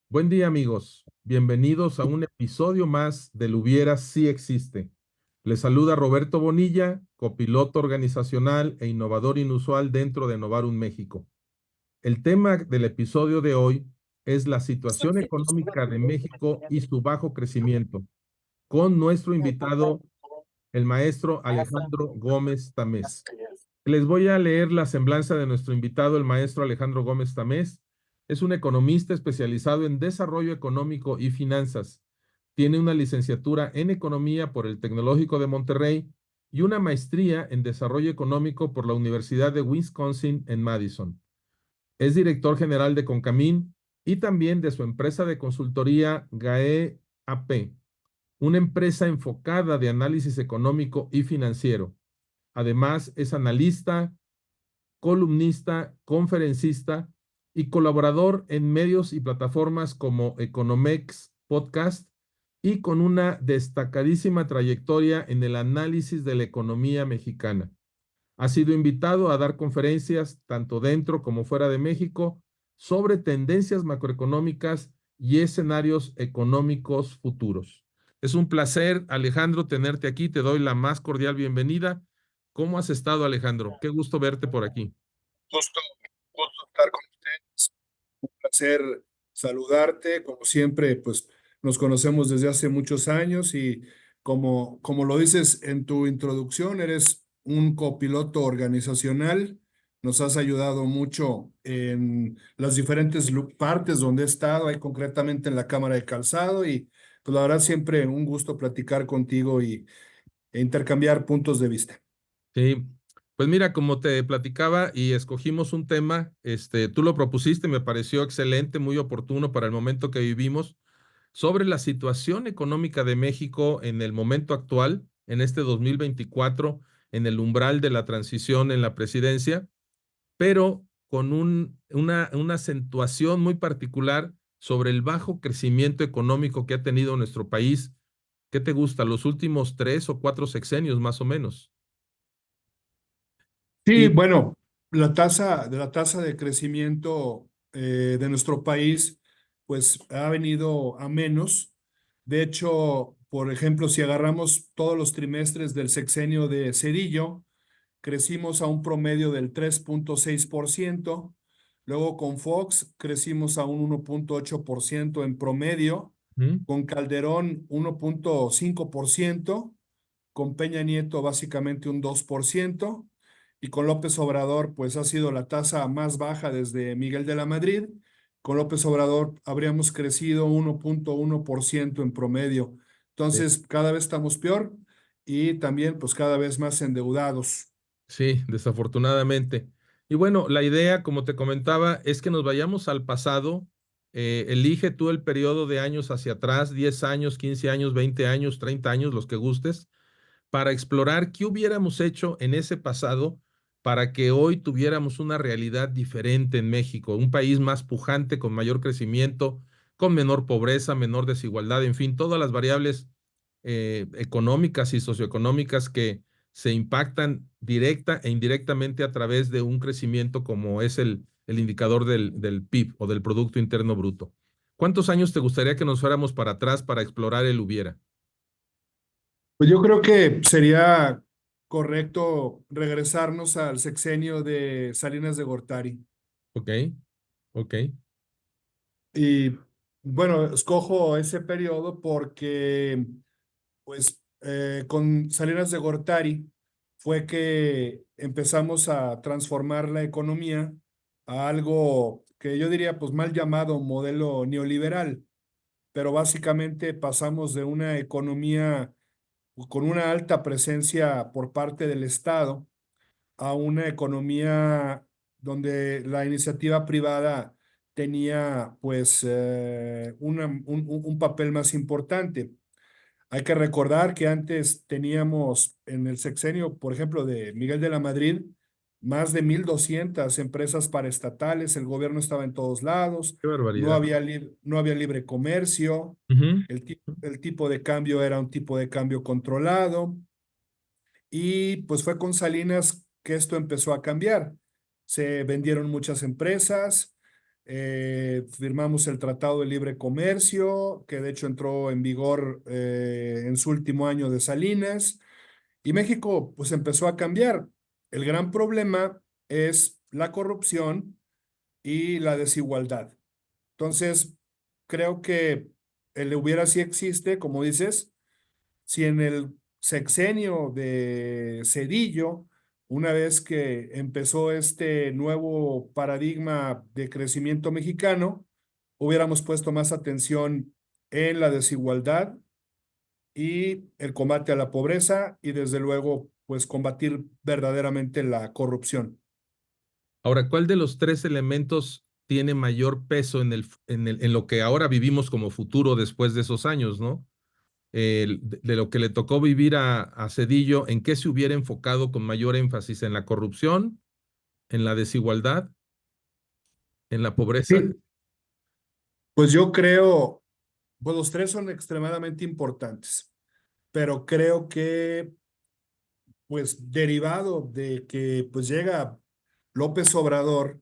Buen día, amigos. Bienvenidos a un episodio más del Hubiera Sí Existe. Les saluda Roberto Bonilla, copiloto organizacional e innovador inusual dentro de Novarum México. El tema del episodio de hoy es la situación económica de México y su bajo crecimiento, con nuestro invitado, el maestro Alejandro Gómez Tamés. Les voy a leer la semblanza de nuestro invitado, el maestro Alejandro Gómez Tamés. Es un economista especializado en desarrollo económico y finanzas. Tiene una licenciatura en economía por el Tecnológico de Monterrey y una maestría en desarrollo económico por la Universidad de Wisconsin en Madison. Es director general de Concamín y también de su empresa de consultoría GAE AP, una empresa enfocada de análisis económico y financiero. Además, es analista, columnista, conferencista y colaborador en medios y plataformas como Economex Podcast y con una destacadísima trayectoria en el análisis de la economía mexicana. Ha sido invitado a dar conferencias tanto dentro como fuera de México sobre tendencias macroeconómicas y escenarios económicos futuros. Es un placer, Alejandro, tenerte aquí. Te doy la más cordial bienvenida. ¿Cómo has estado, Alejandro? Qué gusto verte por aquí. Gusto, gusto estar con ustedes. Un placer saludarte. Como siempre, pues nos conocemos desde hace muchos años y como lo dices en tu introducción, eres un copiloto organizacional. Nos has ayudado mucho en las diferentes partes donde he estado, ahí concretamente en la Cámara de Calzado y pues la verdad siempre un gusto platicar contigo e intercambiar puntos de vista. Sí, pues mira, como te platicaba y escogimos un tema, tú lo propusiste, me pareció excelente, muy oportuno para el momento que vivimos, sobre la situación económica de México en el momento actual, en este 2024, en el umbral de la transición en la presidencia, pero con una acentuación muy particular sobre el bajo crecimiento económico que ha tenido nuestro país. ¿Qué te gusta? Los últimos 3 o 4 sexenios, más o menos. Sí, Y bueno, la tasa de crecimiento de nuestro país, pues ha venido a menos. De hecho, por ejemplo, si agarramos todos los trimestres del sexenio de Cedillo, crecimos a un promedio del 3,6%. Luego con Fox crecimos a un 1,8% en promedio. ¿Mm? Con Calderón 1,5%. Con Peña Nieto básicamente un 2%, y con López Obrador pues ha sido la tasa más baja desde Miguel de la Madrid. Con López Obrador habríamos crecido 1,1% en promedio. Sí, Entonces cada vez estamos peor y también pues cada vez más endeudados. sí, desafortunadamente. Y bueno, la idea, como te comentaba, es que nos vayamos al pasado. Elige tú el periodo de años hacia atrás, 10 años, 15 años, 20 años, 30 años, los que gustes, para explorar qué hubiéramos hecho en ese pasado para que hoy tuviéramos una realidad diferente en México, un país más pujante, con mayor crecimiento, con menor pobreza, menor desigualdad, en fin, todas las variables económicas y socioeconómicas que se impactan directa e indirectamente a través de un crecimiento como es el indicador del PIB o del Producto Interno Bruto. ¿Cuántos años te gustaría que nos fuéramos para atrás para explorar el hubiera? Pues yo creo que sería correcto regresarnos al sexenio de Salinas de Gortari. Ok, ok. Y bueno, escojo ese periodo porque pues con Salinas de Gortari fue que empezamos a transformar la economía a algo que yo diría pues mal llamado modelo neoliberal, pero básicamente pasamos de una economía con una alta presencia por parte del Estado a una economía donde la iniciativa privada tenía pues un papel más importante. Hay que recordar que antes teníamos en el sexenio, por ejemplo, de Miguel de la Madrid, más de 1,200 empresas paraestatales, el gobierno estaba en todos lados, Qué no barbaridad. había, no había libre comercio, Ujú. el tipo de cambio era un tipo de cambio controlado, y pues fue con Salinas que esto empezó a cambiar. Se vendieron muchas empresas, firmamos el Tratado de Libre Comercio, que de hecho entró en vigor en su último año de Salinas, y México pues empezó a cambiar. El gran problema es la corrupción y la desigualdad. Entonces, creo que el hubiera sí existe, como dices, si en el sexenio de Cedillo, una vez que empezó este nuevo paradigma de crecimiento mexicano, hubiéramos puesto más atención en la desigualdad y el combate a la pobreza y desde luego, pues combatir verdaderamente la corrupción. Ahora, ¿cuál de los tres elementos tiene mayor peso en lo que ahora vivimos como futuro después de esos años, ¿no? De lo que le tocó vivir a Cedillo, ¿en qué se hubiera enfocado con mayor énfasis? ¿En la corrupción, en la desigualdad, en la pobreza? Sí, pues yo creo, pues los tres son extremadamente importantes, pero creo que pues derivado de que pues llega López Obrador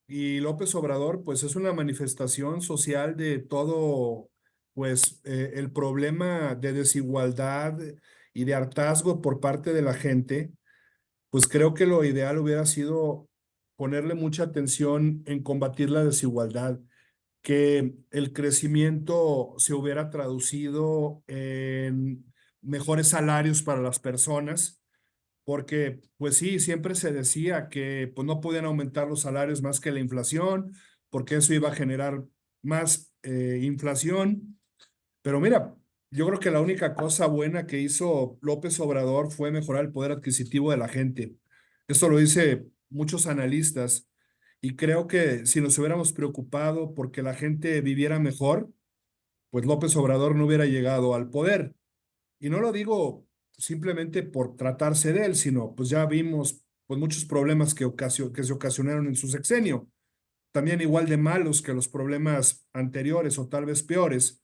y López Obrador pues es una manifestación social de todo pues el problema de desigualdad y de hartazgo por parte de la gente, pues creo que lo ideal hubiera sido ponerle mucha atención en combatir la desigualdad, que el crecimiento se hubiera traducido en mejores salarios para las personas porque pues sí, siempre se decía que pues no podían aumentar los salarios más que la inflación, porque eso iba a generar más inflación. Pero mira, yo creo que la única cosa buena que hizo López Obrador fue mejorar el poder adquisitivo de la gente. Esto lo dice muchos analistas y creo que si nos hubiéramos preocupado porque la gente viviera mejor, pues López Obrador no hubiera llegado al poder. Y no lo digo simplemente por tratarse de él, sino pues ya vimos pues muchos problemas que se ocasionaron en su sexenio, también igual de malos que los problemas anteriores o tal vez peores,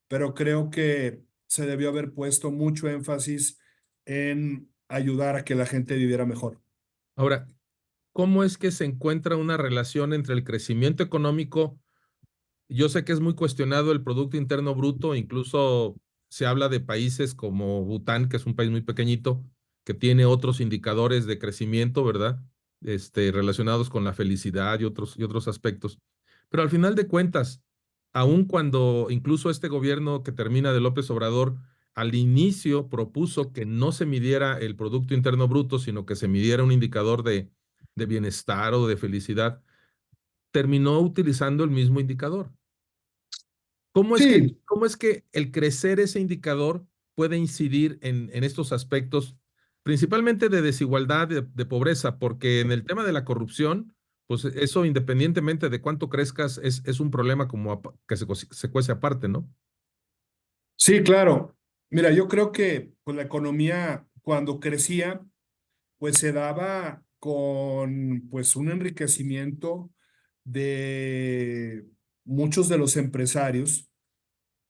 pero creo que se debió haber puesto mucho énfasis en ayudar a que la gente viviera mejor. Ahora, ¿cómo es que se encuentra una relación entre el crecimiento económico? Yo sé que es muy cuestionado el Producto Interno Bruto, incluso se habla de países como Bután, que es un país muy pequeñito, que tiene otros indicadores de crecimiento, ¿verdad? Relacionados con la felicidad y otros aspectos. Pero al final de cuentas, aun cuando incluso este gobierno que termina de López Obrador al inicio propuso que no se midiera el Producto Interno Bruto, sino que se midiera un indicador de bienestar o de felicidad, terminó utilizando el mismo indicador. Sí, ¿Cómo es que el crecer ese indicador puede incidir en estos aspectos, principalmente de desigualdad, de pobreza? Porque en el tema de la corrupción, pues eso independientemente de cuánto crezcas, es un problema como que se cuece aparte, ¿no? sí, claro. Mira, yo creo que pues, la economía cuando crecía, pues se daba con pues un enriquecimiento de muchos de los empresarios.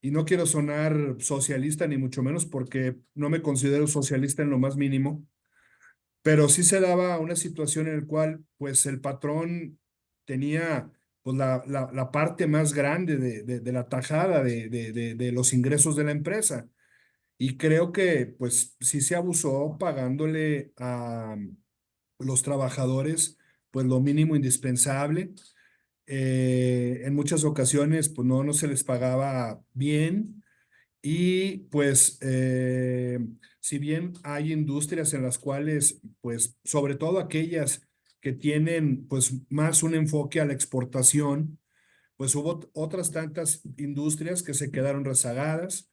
Y no quiero sonar socialista ni mucho menos porque no me considero socialista en lo más mínimo, pero sí se daba una situación en la cual pues el patrón tenía pues la parte más grande de la tajada de los ingresos de la empresa. Y creo que pues sí se abusó pagándole a los trabajadores pues lo mínimo indispensable. En muchas ocasiones pues no se les pagaba bien y pues si bien hay industrias en las cuales pues sobre todo aquellas que tienen pues más un enfoque a la exportación, pues hubo otras tantas industrias que se quedaron rezagadas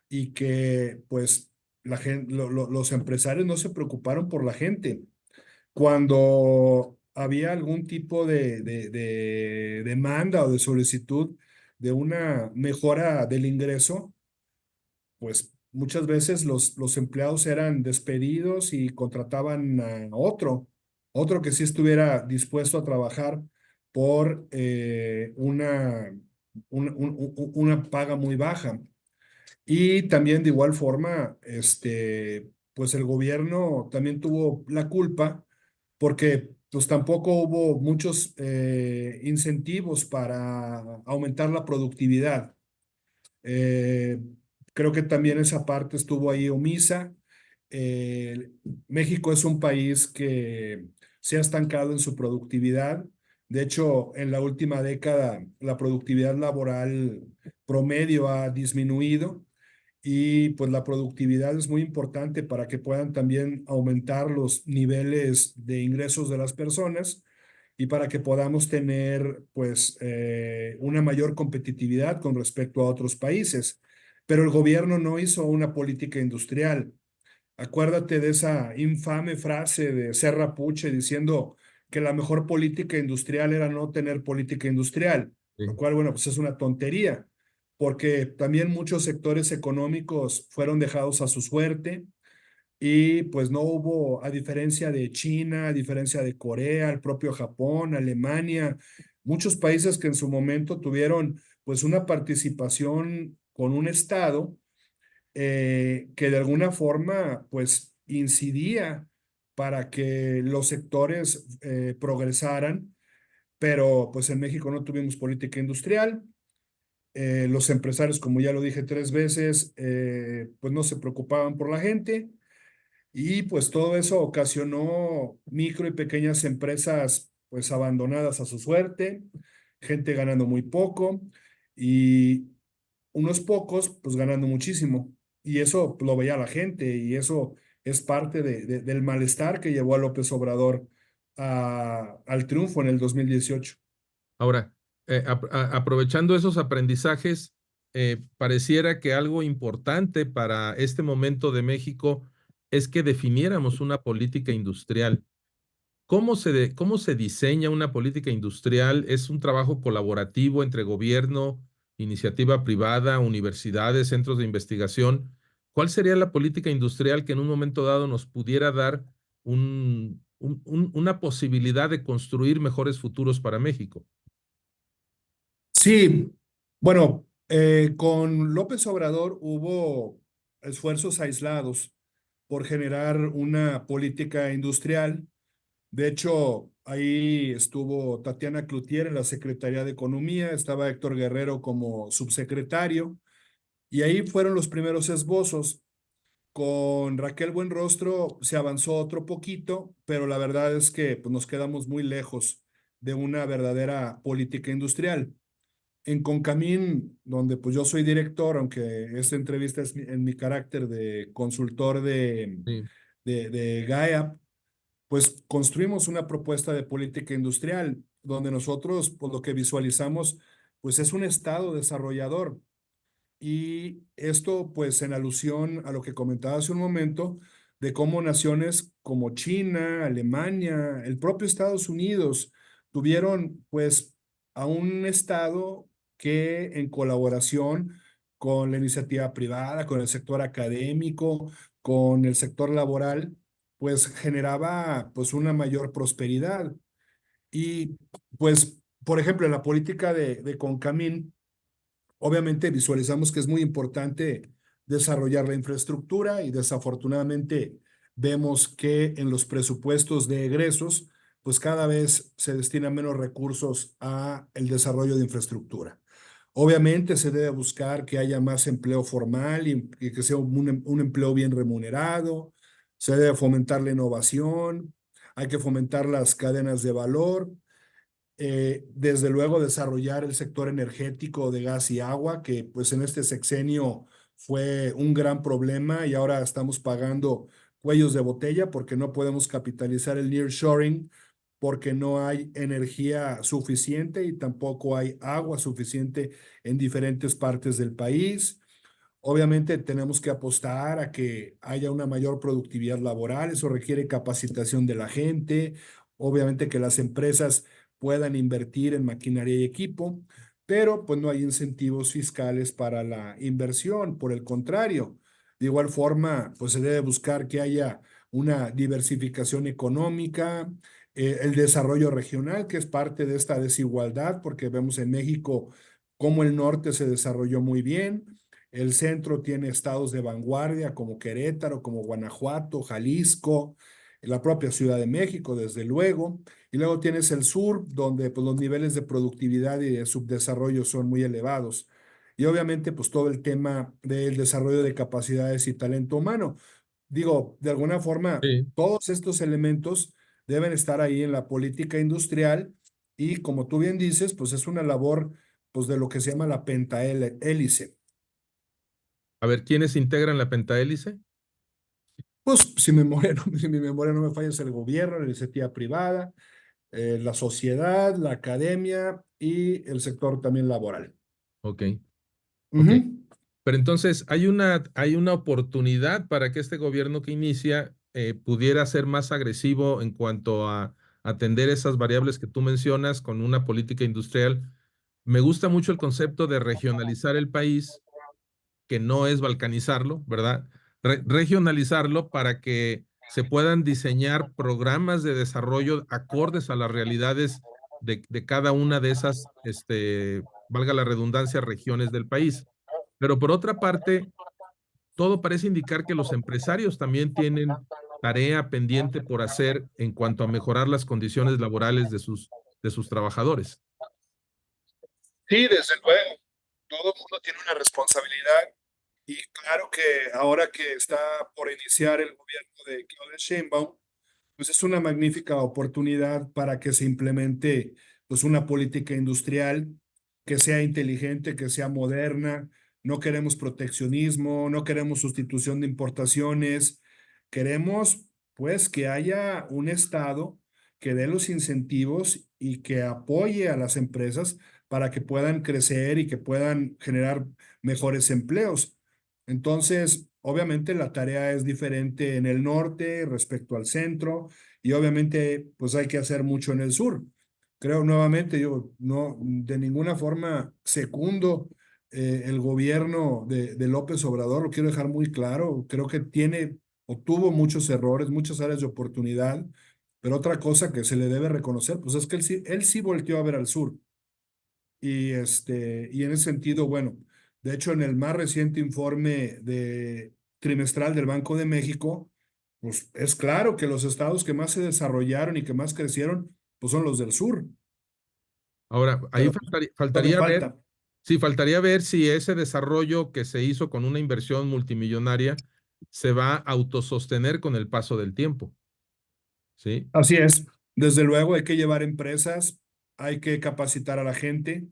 y que pues los empresarios no se preocuparon por la gente. Cuando había algún tipo de demanda o de solicitud de una mejora del ingreso, pues muchas veces los empleados eran despedidos y contrataban a otro que sí estuviera dispuesto a trabajar por una paga muy baja. Y también de igual forma, pues el gobierno también tuvo la culpa porque pues tampoco hubo muchos incentivos para aumentar la productividad. Eh, Creo que también esa parte estuvo ahí omisa. Eh, México es un país que se ha estancado en su productividad. De hecho, en la última década, la productividad laboral promedio ha disminuido y pues la productividad es muy importante para que puedan también aumentar los niveles de ingresos de las personas y para que podamos tener pues una mayor competitividad con respecto a otros países. Pero el gobierno no hizo una política industrial. Acuérdate de esa infame frase de Serra Puche diciendo que la mejor política industrial era no tener política industrial, lo Sí. cual, bueno, pues es una tontería, porque también muchos sectores económicos fueron dejados a su suerte y pues no hubo, a diferencia de China, a diferencia de Corea, el propio Japón, Alemania, muchos países que en su momento tuvieron pues una participación con un Estado que de alguna forma pues incidía para que los sectores progresaran, pero pues en México no tuvimos política industrial. Los empresarios, como ya lo dije 3 veces, pues no se preocupaban por la gente y pues todo eso ocasionó micro y pequeñas empresas pues abandonadas a su suerte, gente ganando muy poco y unos pocos pues ganando muchísimo. Y eso lo veía la gente y eso es parte del malestar que llevó a López Obrador al triunfo en el 2018. Ahora, aprovechando esos aprendizajes, pareciera que algo importante para este momento de México es que definiéramos una política industrial. Cómo se diseña una política industrial? ¿Es un trabajo colaborativo entre gobierno, iniciativa privada, universidades, centros de investigación? ¿Cuál sería la política industrial que en un momento dado nos pudiera dar una posibilidad de construir mejores futuros para México? Sí, bueno, con López Obrador hubo esfuerzos aislados por generar una política industrial. De hecho, ahí estuvo Tatiana Cloutier en la Secretaría de Economía, estaba Héctor Guerrero como subsecretario, y ahí fueron los primeros esbozos. Con Raquel Buenrostro se avanzó otro poquito, pero la verdad es que pues, nos quedamos muy lejos de una verdadera política industrial. En Concamín, donde pues yo soy director, aunque esta entrevista es en mi carácter de consultor Sí. de GAEAP, pues construimos una propuesta de política industrial donde nosotros, por lo que visualizamos, pues es un estado desarrollador. Y esto, pues, en alusión a lo que comentaba hace un momento, de cómo naciones como China, Alemania, el propio Estados Unidos tuvieron, pues, a un Estado que en colaboración con la iniciativa privada, con el sector académico, con el sector laboral, pues generaba, pues, una mayor prosperidad. Y, pues, por ejemplo, en la política de Concamín, obviamente visualizamos que es muy importante desarrollar la infraestructura y desafortunadamente vemos que en los presupuestos de egresos, pues cada vez se destinan menos recursos a el desarrollo de infraestructura. Obviamente se debe buscar que haya más empleo formal y que sea un empleo bien remunerado. Se debe fomentar la innovación, hay que fomentar las cadenas de valor, desde luego desarrollar el sector energético de gas y agua, que pues en este sexenio fue un gran problema y ahora estamos pagando cuellos de botella porque no podemos capitalizar el nearshoring porque no hay energía suficiente y tampoco hay agua suficiente en diferentes partes del país. Obviamente tenemos que apostar a que haya una mayor productividad laboral, eso requiere capacitación de la gente, obviamente que las empresas puedan invertir en maquinaria y equipo, pero pues no hay incentivos fiscales para la inversión, por el contrario. De igual forma, pues se debe buscar que haya una diversificación económica, el desarrollo regional, que es parte de esta desigualdad, porque vemos en México cómo el norte se desarrolló muy bien, el centro tiene estados de vanguardia como Querétaro, como Guanajuato, Jalisco. la propia Ciudad de México, desde luego, y luego tienes el sur, donde pues, los niveles de productividad y de subdesarrollo son muy elevados. Y obviamente, pues todo el tema del desarrollo de capacidades y talento humano. Digo, de alguna forma, Sí. todos estos elementos deben estar ahí en la política industrial y como tú bien dices, pues es una labor pues de lo que se llama la pentahélice. A ver, ¿quiénes integran la pentahélice? Pues si, memoria no, si mi memoria no me falla, es el gobierno, la iniciativa privada, la sociedad, la academia y el sector también laboral. Ok, ok. Ujú. Pero entonces hay una oportunidad para que este gobierno que inicia pudiera ser más agresivo en cuanto a atender esas variables que tú mencionas con una política industrial. Me gusta mucho el concepto de regionalizar el país, que no es balcanizarlo, ¿verdad? Regionalizarlo para que se puedan diseñar programas de desarrollo acordes a las realidades de cada una de esas, valga la redundancia, regiones del país. Pero por otra parte, todo parece indicar que los empresarios también tienen tarea pendiente por hacer en cuanto a mejorar las condiciones laborales de sus trabajadores. Sí, desde luego, todo el mundo tiene una responsabilidad y claro que ahora que está por iniciar el gobierno de Claudia Sheinbaum, pues es una magnífica oportunidad para que se implemente pues una política industrial que sea inteligente, que sea moderna. No queremos proteccionismo, no queremos sustitución de importaciones. Queremos pues que haya un Estado que dé los incentivos y que apoye a las empresas para que puedan crecer y que puedan generar mejores empleos. Entonces, obviamente la tarea es diferente en el norte respecto al centro y obviamente pues hay que hacer mucho en el sur. Creo nuevamente, yo no de ninguna forma secundo el gobierno de López Obrador, lo quiero dejar muy claro, creo que tiene o tuvo muchos errores, muchas áreas de oportunidad, pero otra cosa que se le debe reconocer, pues es que él sí volteó a ver al sur. Y en ese sentido, bueno, de hecho, en el más reciente informe trimestral del Banco de México, pues es claro que los estados que más se desarrollaron y que más crecieron, pues son los del sur, Ahora, ahí pero todavía faltaría ver, falta. sí, faltaría ver si ese desarrollo que se hizo con una inversión multimillonaria se va a autosostener con el paso del tiempo, ¿sí? Así es. Desde luego hay que llevar empresas, hay que capacitar a la gente.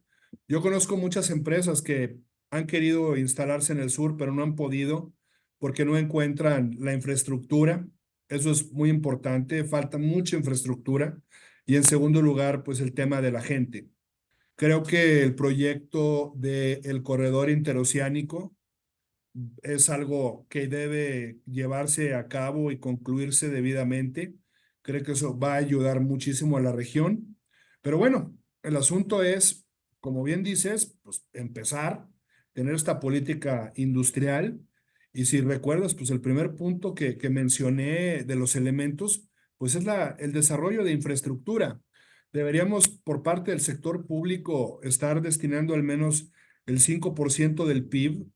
Yo conozco muchas empresas que han querido instalarse en el sur, pero no han podido porque no encuentran la infraestructura. Eso es muy importante, falta mucha infraestructura. Y en segundo lugar, pues el tema de la gente. Creo que el proyecto del corredor interoceánico es algo que debe llevarse a cabo y concluirse debidamente. Creo que eso va a ayudar muchísimo a la región. Pero bueno, el asunto es, como bien dices, pues empezar, tener esta política industrial. Y si recuerdas, pues el primer punto que mencioné de los elementos, pues es el desarrollo de infraestructura. Deberíamos, por parte del sector público, estar destinando al menos el 5% del PIB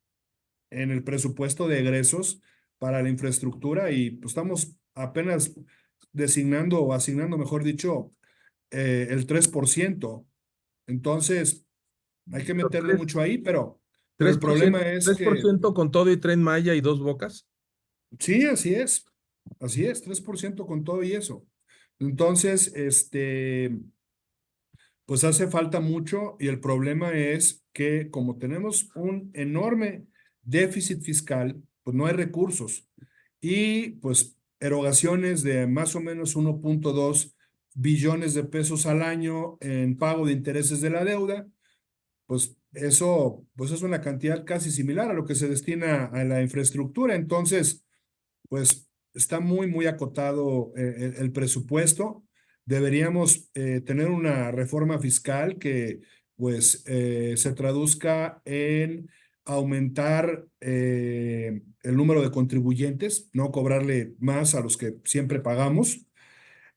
en el presupuesto de egresos para la infraestructura y pues estamos apenas designando o asignando, mejor dicho, el 3%. Entonces, hay que Pero meterle mucho ahí, pero el problema es tres por que ciento con todo y Tren Maya y Dos Bocas. sí, así es, 3% con todo y eso. Entonces, pues hace falta mucho y el problema es que como tenemos un enorme déficit fiscal, pues no hay recursos y pues erogaciones de más o menos 1.2 billones de pesos al año en pago de intereses de la deuda, pues eso pues es una cantidad casi similar a lo que se destina a la infraestructura. Entonces, pues está muy, muy acotado el presupuesto. Deberíamos tener una reforma fiscal que pues se traduzca en aumentar el número de contribuyentes, no cobrarle más a los que siempre pagamos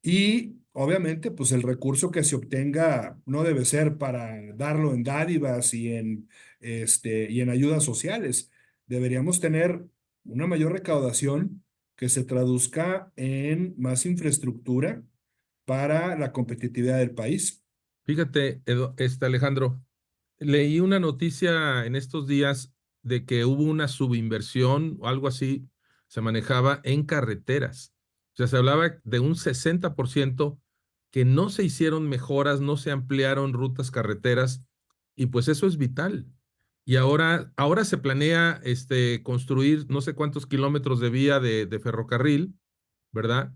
y obviamente, pues el recurso que se obtenga no debe ser para darlo en dádivas y en ayudas sociales. Deberíamos tener una mayor recaudación que se traduzca en más infraestructura para la competitividad del país. Fíjate, Alejandro, leí una noticia en estos días de que hubo una subinversión o algo así, se manejaba en carreteras. O sea, se hablaba de un 60% que no se hicieron mejoras, no se ampliaron rutas carreteras, y pues eso es vital. Y ahora se planea construir no sé cuántos kilómetros de vía de ferrocarril, ¿verdad?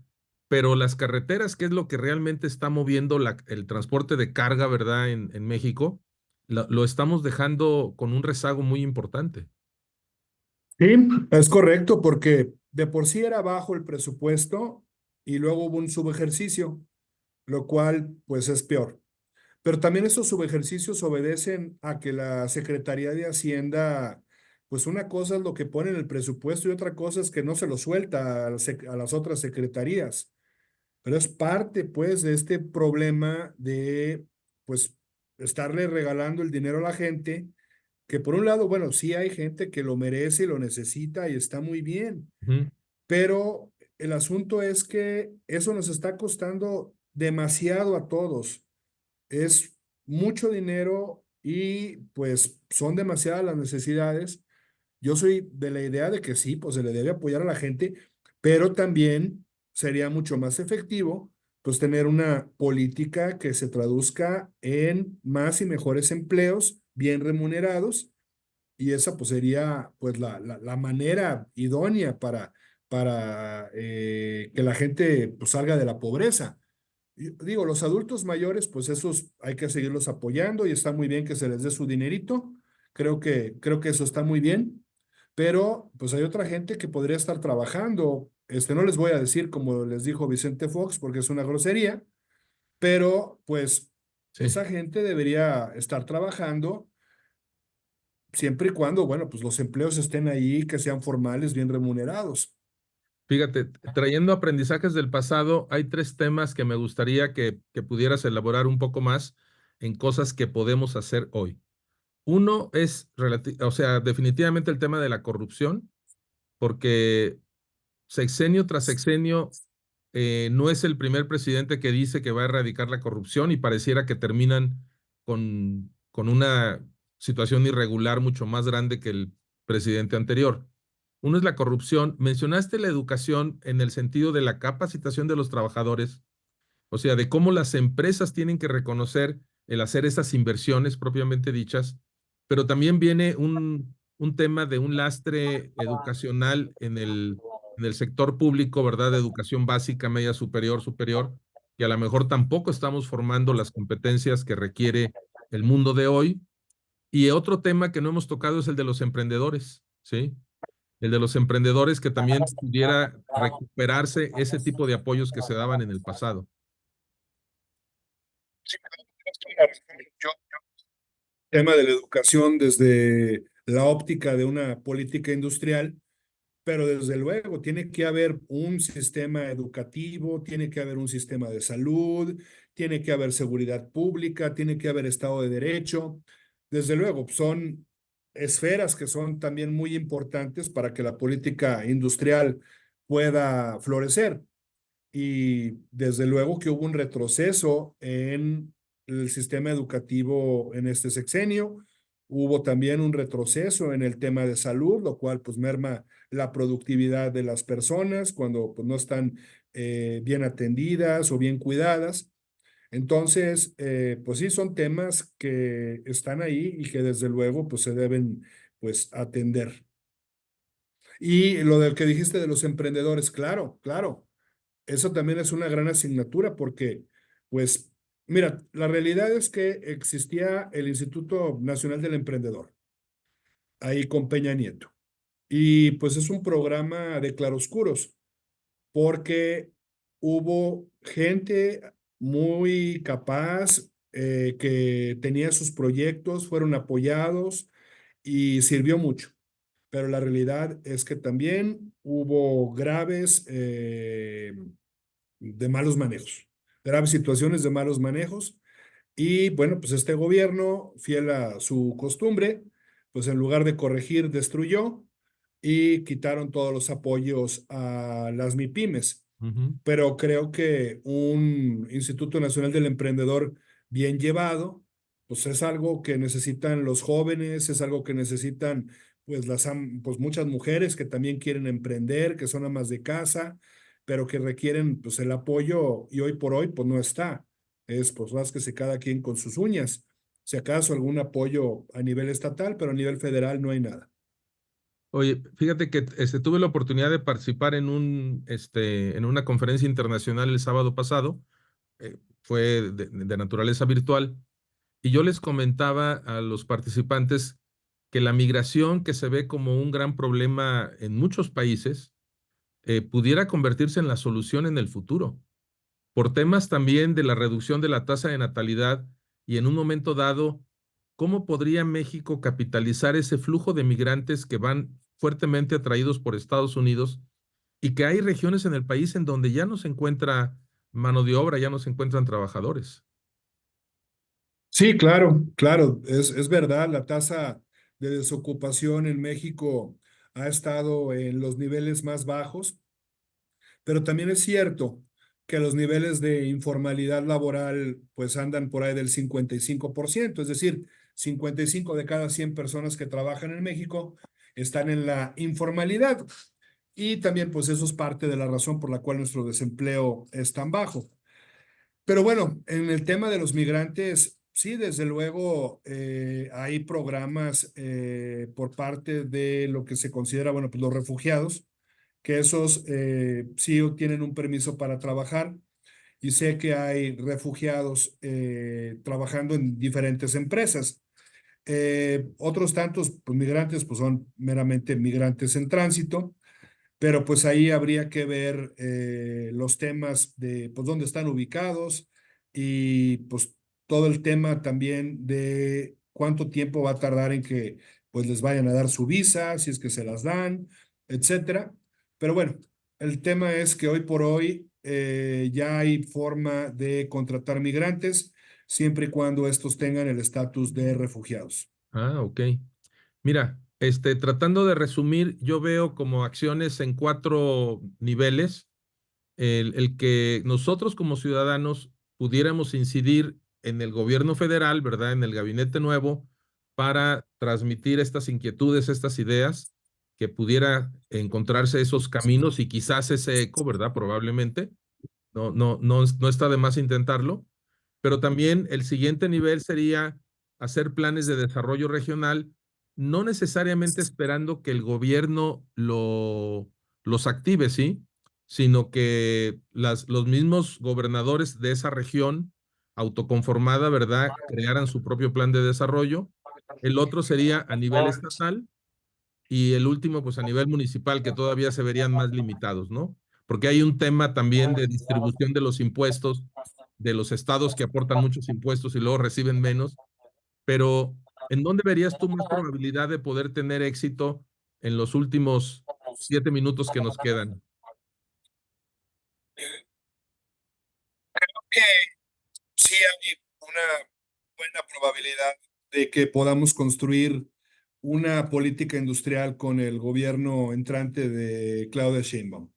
Pero las carreteras, que es lo que realmente está moviendo el transporte de carga, ¿verdad? En México, lo estamos dejando con un rezago muy importante. Sí, es correcto, porque de por sí era bajo el presupuesto y luego hubo un subejercicio, lo cual pues es peor. Pero también esos subejercicios obedecen a que la Secretaría de Hacienda, pues una cosa es lo que pone en el presupuesto y otra cosa es que no se lo suelta a las otras secretarías. Pero es parte, pues, de este problema de, pues, estarle regalando el dinero a la gente, que por un lado, bueno, sí hay gente que lo merece y lo necesita y está muy bien, Ujú, pero el asunto es que eso nos está costando demasiado a todos. Es mucho dinero y pues son demasiadas las necesidades. Yo soy de la idea de que sí, pues se le debe apoyar a la gente, pero también sería mucho más efectivo pues tener una política que se traduzca en más y mejores empleos bien remunerados, y esa pues sería pues la manera idónea para que la gente pues salga de la pobreza. Y digo, los adultos mayores, pues esos hay que seguirlos apoyando y está muy bien que se les dé su dinerito. Creo que eso está muy bien, pero pues hay otra gente que podría estar trabajando. No les voy a decir como les dijo Vicente Fox porque es una grosería, pero pues sí. esa gente debería estar trabajando siempre y cuando, bueno, pues los empleos estén ahí, que sean formales, bien remunerados. Fíjate, trayendo aprendizajes del pasado, hay tres temas que me gustaría que pudieras elaborar un poco más en cosas que podemos hacer hoy. Uno es, o sea, definitivamente el tema de la corrupción, porque sexenio tras sexenio no es el primer presidente que dice que va a erradicar la corrupción y pareciera que terminan con una situación irregular mucho más grande que el presidente anterior. Uno es la corrupción. Mencionaste la educación en el sentido de la capacitación de los trabajadores, o sea, de cómo las empresas tienen que reconocer el hacer esas inversiones propiamente dichas, pero también viene un tema de un lastre educacional en el sector público, ¿verdad? De educación básica, media superior, superior, que a lo mejor tampoco estamos formando las competencias que requiere el mundo de hoy. Y otro tema que no hemos tocado es el de los emprendedores, ¿sí? El de los emprendedores, que también pudiera recuperarse ese tipo de apoyos que se daban en el pasado. Yo, tema de la educación desde la óptica de una política industrial, pero desde luego tiene que haber un sistema educativo, tiene que haber un sistema de salud, tiene que haber seguridad pública, tiene que haber Estado de Derecho. Desde luego, son esferas que son también muy importantes para que la política industrial pueda florecer. Y desde luego que hubo un retroceso en el sistema educativo en este sexenio. Hubo también un retroceso en el tema de salud, lo cual pues merma la productividad de las personas cuando pues, no están bien atendidas o bien cuidadas. Entonces, pues sí, son temas que están ahí y que desde luego pues se deben pues atender. Y lo del que dijiste de los emprendedores, claro, claro. Eso también es una gran asignatura porque, pues, mira, la realidad es que existía el Instituto Nacional del Emprendedor, ahí con Peña Nieto. Y pues es un programa de claroscuros, porque hubo gente muy capaz que tenía sus proyectos, fueron apoyados y sirvió mucho. Pero la realidad es que también hubo graves de malos manejos, graves situaciones de malos manejos. Y bueno, pues este gobierno, fiel a su costumbre, pues en lugar de corregir, destruyó. y quitaron todos los apoyos a las MIPYMES. Ujú. Pero creo que un Instituto Nacional del Emprendedor bien llevado, pues es algo que necesitan los jóvenes, es algo que necesitan pues pues muchas mujeres que también quieren emprender, que son amas de casa, pero que requieren pues el apoyo y hoy por hoy pues no está. Es pues rásquese cada quien con sus uñas. Si acaso algún apoyo a nivel estatal, pero a nivel federal no hay nada. Oye, fíjate que tuve la oportunidad de participar en una conferencia internacional el sábado pasado, fue de naturaleza virtual, y yo les comentaba a los participantes que la migración, que se ve como un gran problema en muchos países, pudiera convertirse en la solución en el futuro, por temas también de la reducción de la tasa de natalidad y en un momento dado, ¿cómo podría México capitalizar ese flujo de migrantes que van fuertemente atraídos por Estados Unidos y que hay regiones en el país en donde ya no se encuentra mano de obra, ya no se encuentran trabajadores? Sí, claro, claro, es verdad, la tasa de desocupación en México ha estado en los niveles más bajos, pero también es cierto que los niveles de informalidad laboral pues andan por ahí del 55%, es decir, 55 de cada 100 personas que trabajan en México están en la informalidad y también pues eso es parte de la razón por la cual nuestro desempleo es tan bajo. Pero bueno, en el tema de los migrantes, sí, desde luego hay programas por parte de lo que se considera, bueno, pues los refugiados, que esos sí tienen un permiso para trabajar y sé que hay refugiados trabajando en diferentes empresas. Otros tantos pues, migrantes pues son meramente migrantes en tránsito, pero pues ahí habría que ver los temas de pues dónde están ubicados y pues todo el tema también de cuánto tiempo va a tardar en que pues les vayan a dar su visa, si es que se las dan, etcétera. Pero bueno, el tema es que hoy por hoy ya hay forma de contratar migrantes siempre y cuando estos tengan el estatus de refugiados. Ah, ok. Mira, tratando de resumir, yo veo como acciones en cuatro niveles. El que nosotros como ciudadanos pudiéramos incidir en el gobierno federal, ¿verdad? En el gabinete nuevo, para transmitir estas inquietudes, estas ideas, que pudiera encontrarse esos caminos y quizás ese eco, ¿verdad? Probablemente. No está de más intentarlo, pero también el siguiente nivel sería hacer planes de desarrollo regional, no necesariamente esperando que el gobierno los active, ¿sí? Sino que los mismos gobernadores de esa región autoconformada, ¿verdad?, crearan su propio plan de desarrollo. El otro sería a nivel estatal y el último, pues a nivel municipal, que todavía se verían más limitados, ¿no? Porque hay un tema también de distribución de los impuestos de los estados que aportan muchos impuestos y luego reciben menos, pero ¿en dónde verías tú más probabilidad de poder tener éxito en los últimos 7 minutos que nos quedan? Que sí hay una buena probabilidad de que podamos construir una política industrial con el gobierno entrante de Claudia Sheinbaum.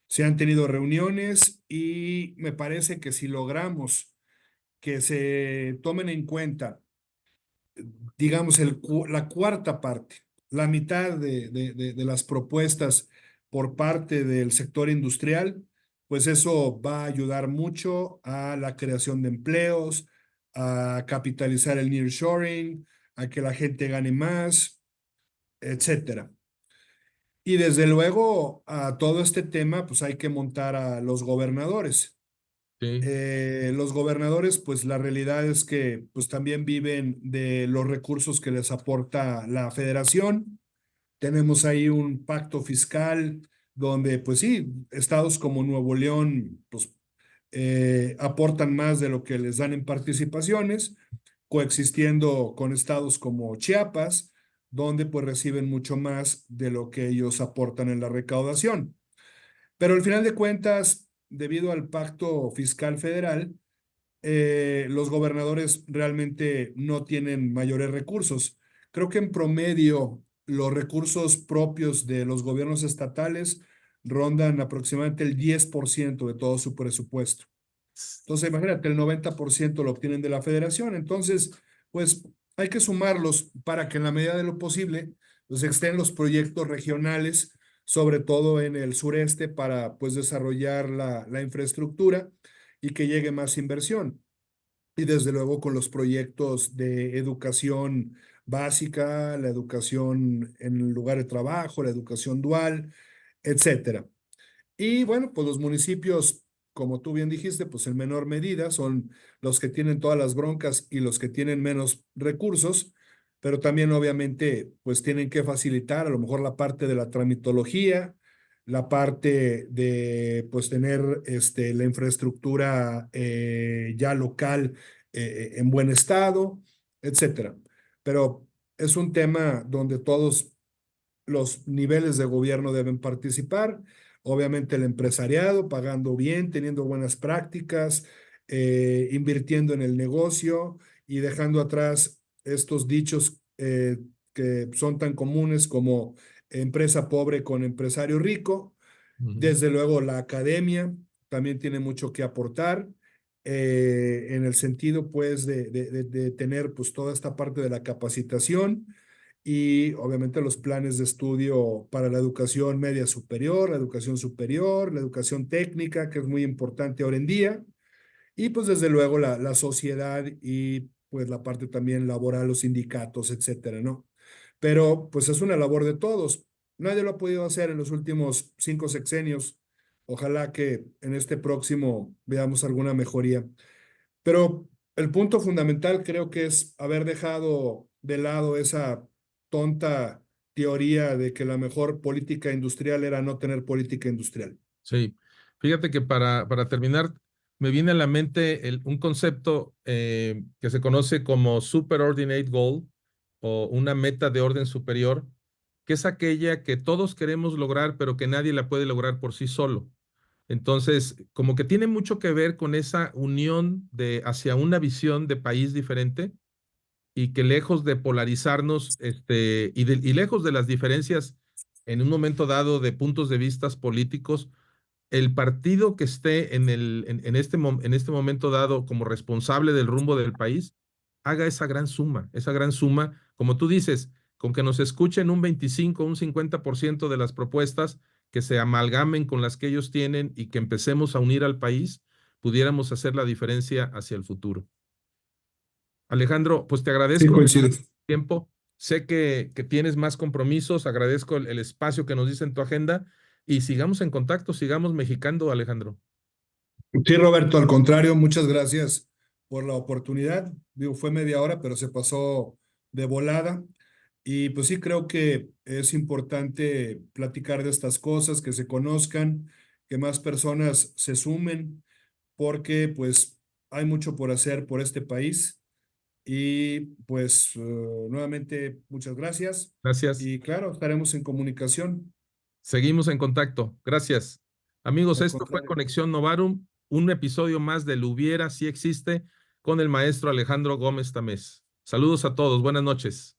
Se han tenido reuniones y me parece que si logramos que se tomen en cuenta, digamos, la cuarta parte, la mitad de las propuestas por parte del sector industrial, pues eso va a ayudar mucho a la creación de empleos, a capitalizar el nearshoring, a que la gente gane más, etcétera. Y desde luego a todo este tema, pues hay que montar a los gobernadores. Sí, Los gobernadores, pues la realidad es que pues también viven de los recursos que les aporta la federación. Tenemos ahí un pacto fiscal donde, pues sí, estados como Nuevo León, pues aportan más de lo que les dan en participaciones, coexistiendo con estados como Chiapas, donde pues reciben mucho más de lo que ellos aportan en la recaudación. Pero al final de cuentas, debido al pacto fiscal federal, los gobernadores realmente no tienen mayores recursos. Creo que en promedio los recursos propios de los gobiernos estatales rondan aproximadamente el 10% de todo su presupuesto. Entonces, imagínate, el 90% lo obtienen de la federación. Entonces, pues hay que sumarlos para que en la medida de lo posible, pues estén los proyectos regionales, sobre todo en el sureste, para pues desarrollar la infraestructura y que llegue más inversión. Y desde luego con los proyectos de educación básica, la educación en el lugar de trabajo, la educación dual, etcétera. Y bueno, pues los municipios, como tú bien dijiste, pues en menor medida son los que tienen todas las broncas y los que tienen menos recursos, pero también obviamente pues tienen que facilitar a lo mejor la parte de la tramitología, la parte de pues tener la infraestructura ya local en buen estado, etcétera. Pero es un tema donde todos los niveles de gobierno deben participar, obviamente el empresariado pagando bien, teniendo buenas prácticas, invirtiendo en el negocio y dejando atrás estos dichos que son tan comunes como empresa pobre con empresario rico. Ujú. Desde luego la academia también tiene mucho que aportar. En el sentido pues de tener pues toda esta parte de la capacitación y obviamente los planes de estudio para la educación media superior, la educación técnica, que es muy importante ahora en día, y pues desde luego la sociedad y pues la parte también laboral, los sindicatos, etcétera, ¿no? Pero pues es una labor de todos. Nadie lo ha podido hacer en los últimos 5 sexenios. Ojalá que en este próximo veamos alguna mejoría. Pero el punto fundamental creo que es haber dejado de lado esa tonta teoría de que la mejor política industrial era no tener política industrial. Sí, fíjate que para terminar, me viene a la mente un concepto que se conoce como Superordinate Goal o una meta de orden superior, que es aquella que todos queremos lograr, pero que nadie la puede lograr por sí solo. Entonces, como que tiene mucho que ver con esa unión de hacia una visión de país diferente y que lejos de polarizarnos, y lejos de las diferencias en un momento dado de puntos de vistas políticos, el partido que esté en este momento dado como responsable del rumbo del país, haga esa gran suma, como tú dices, con que nos escuchen un 25, un 50% de las propuestas que se amalgamen con las que ellos tienen y que empecemos a unir al país, pudiéramos hacer la diferencia hacia el futuro. Alejandro, pues te Sí, agradezco coincido. tiempo. Sé que tienes más compromisos, agradezco el espacio que nos dice en tu agenda y sigamos en contacto, sigamos mexicando, Alejandro. Sí, Roberto, al contrario, muchas gracias por la oportunidad. Digo, fue media hora, pero se pasó de volada. Y pues sí, creo que es importante platicar de estas cosas, que se conozcan, que más personas se sumen, porque pues hay mucho por hacer por este país. Y pues nuevamente, muchas gracias. Gracias. Y claro, estaremos en comunicación. Seguimos en contacto. Gracias. Amigos, Al esto fue contrario. Conexión Novarum, un episodio más del Hubiera si existe con el maestro Alejandro Gómez Tamés. Saludos a todos. Buenas noches.